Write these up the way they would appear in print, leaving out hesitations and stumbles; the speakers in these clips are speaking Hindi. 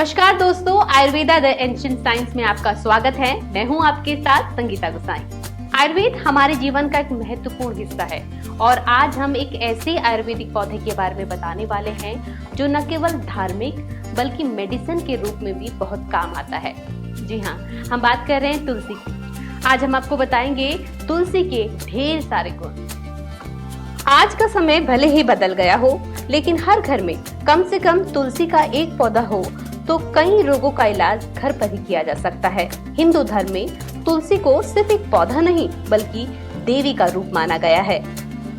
नमस्कार दोस्तों, आयुर्वेदा द एंशिएंट साइंस में आपका स्वागत है। मैं हूं आपके साथ संगीता गोसाई। आयुर्वेद हमारे जीवन का एक महत्वपूर्ण हिस्सा है और आज हम एक ऐसे आयुर्वेदिक पौधे के बारे में बताने वाले हैं जो न केवल धार्मिक बल्कि मेडिसिन के रूप में भी बहुत काम आता है। जी हाँ, हम बात कर रहे हैं तुलसी की। आज हम आपको बताएंगे तुलसी के ढेर सारे गुण। आज का समय भले ही बदल गया हो, लेकिन हर घर में कम से कम तुलसी का एक पौधा हो तो कई रोगों का इलाज घर पर ही किया जा सकता है। हिंदू धर्म में तुलसी को सिर्फ एक पौधा नहीं बल्कि देवी का रूप माना गया है।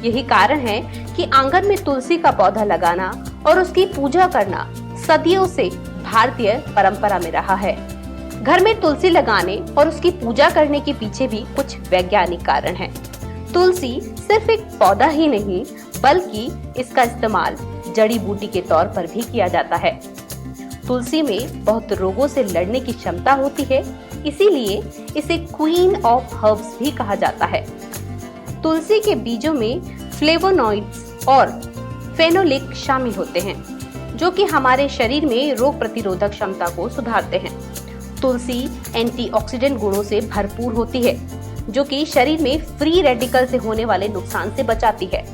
यही कारण है कि आंगन में तुलसी का पौधा लगाना और उसकी पूजा करना सदियों से भारतीय परंपरा में रहा है। घर में तुलसी लगाने और उसकी पूजा करने के पीछे भी कुछ वैज्ञानिक कारण हैं। तुलसी सिर्फ एक पौधा ही नहीं बल्कि इसका इस्तेमाल जड़ी बूटी के तौर पर भी किया जाता है। तुलसी में बहुत रोगों से लड़ने की क्षमता होती है, इसीलिए इसे क्वीन ऑफ हर्ब्स भी कहा जाता है। तुलसी के बीजों में फ्लेवोनॉइड्स और फेनोलिक शामिल होते हैं जो कि हमारे शरीर में रोग प्रतिरोधक क्षमता को सुधारते हैं। तुलसी एंटीऑक्सीडेंट गुणों से भरपूर होती है जो कि शरीर में फ्री रेडिकल से होने वाले नुकसान से बचाती है।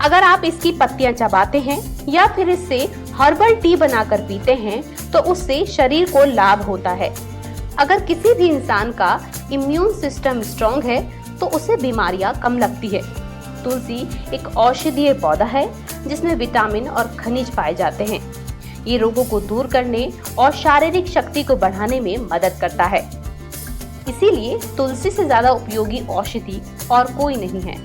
अगर आप इसकी पत्तियां चबाते हैं या फिर इससे हर्बल टी बनाकर पीते हैं तो उससे शरीर को लाभ होता है। अगर किसी भी इंसान का इम्यून सिस्टम स्ट्रॉन्ग है तो उसे बीमारियां कम लगती है। तुलसी एक औषधीय पौधा है जिसमें विटामिन और खनिज पाए जाते हैं। ये रोगों को दूर करने और शारीरिक शक्ति को बढ़ाने में मदद करता है। इसीलिए तुलसी से ज्यादा उपयोगी औषधि और कोई नहीं है।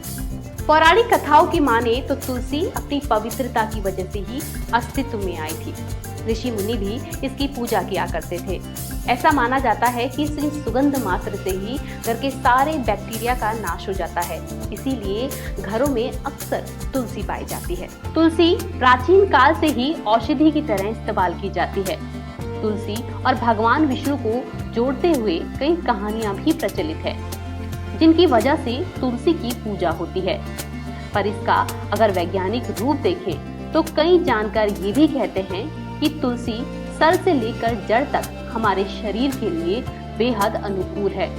पौराणिक कथाओं की माने तो तुलसी अपनी पवित्रता की वजह से ही अस्तित्व में आई थी। ऋषि मुनि भी इसकी पूजा किया करते थे। ऐसा माना जाता है कि इसकी सुगंध मात्र से ही घर के सारे बैक्टीरिया का नाश हो जाता है, इसीलिए घरों में अक्सर तुलसी पाई जाती है। तुलसी प्राचीन काल से ही औषधि की तरह इस्तेमाल की जाती है। तुलसी और भगवान विष्णु को जोड़ते हुए कई कहानियां भी प्रचलित है जिनकी वजह से तुलसी की पूजा होती है। पर इसका अगर वैज्ञानिक रूप देखें तो कई जानकार ये भी कहते हैं कि तुलसी सर से लेकर जड़ तक हमारे शरीर के लिए बेहद अनुकूल है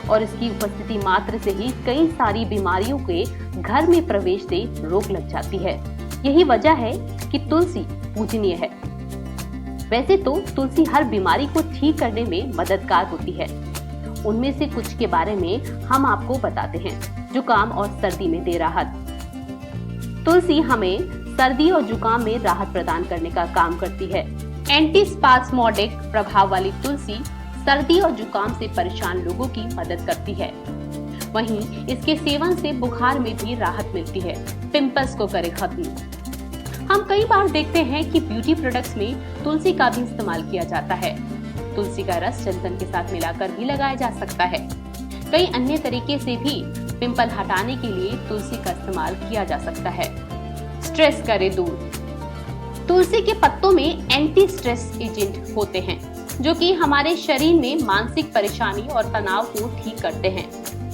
और इसकी उपस्थिति मात्र से ही कई सारी बीमारियों के घर में प्रवेश से रोक लग जाती है। यही वजह है कि तुलसी पूजनीय है। वैसे तो तुलसी हर बीमारी को ठीक करने में मददगार होती है। उनमें से कुछ के बारे में हम आपको बताते हैं। जुकाम और सर्दी में दे राहत। तुलसी हमें सर्दी और जुकाम में राहत प्रदान करने का काम करती है। एंटीस्पास्मोडिक प्रभाव वाली तुलसी सर्दी और जुकाम से परेशान लोगों की मदद करती है। वहीं इसके सेवन से बुखार में भी राहत मिलती है। पिंपल्स को करे खत्म। हम कई बार देखते हैं कि ब्यूटी प्रोडक्ट्स में तुलसी का भी इस्तेमाल किया जाता है। तुलसी का रस चंदन के साथ मिलाकर भी लगाया जा सकता है। कई अन्य तरीके से भी पिंपल हटाने के लिए तुलसी का इस्तेमाल किया जा सकता है। स्ट्रेस करे दूर। तुलसी के पत्तों में एंटी स्ट्रेस एजेंट होते हैं जो कि हमारे शरीर में मानसिक परेशानी और तनाव को ठीक करते हैं।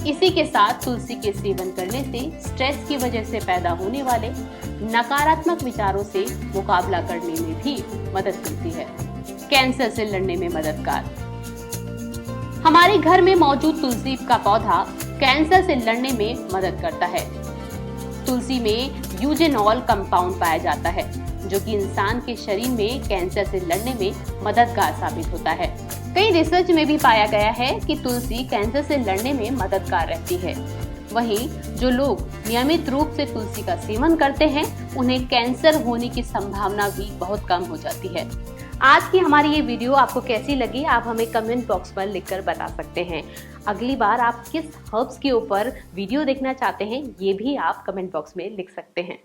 इसी के साथ तुलसी के सेवन करने से स्ट्रेस की वजह से पैदा होने वाले नकारात्मक विचारों से मुकाबला करने में भी मदद मिलती है। कैंसर से लड़ने में मददगार। हमारे घर में मौजूद तुलसी का पौधा कैंसर से लड़ने में मदद करता है। तुलसी में यूजेनॉल कंपाउंड पाया जाता है जो कि इंसान के शरीर में कैंसर से लड़ने में मददगार साबित होता है। कई रिसर्च में भी पाया गया है कि तुलसी कैंसर से लड़ने में मददगार रहती है। वहीं जो लोग नियमित रूप से तुलसी का सेवन करते हैं उन्हें कैंसर होने की संभावना भी बहुत कम हो जाती है। आज की हमारी ये वीडियो आपको कैसी लगी आप हमें कमेंट बॉक्स पर लिखकर बता सकते हैं। अगली बार आप किस हर्ब्स के ऊपर वीडियो देखना चाहते हैं ये भी आप कमेंट बॉक्स में लिख सकते हैं।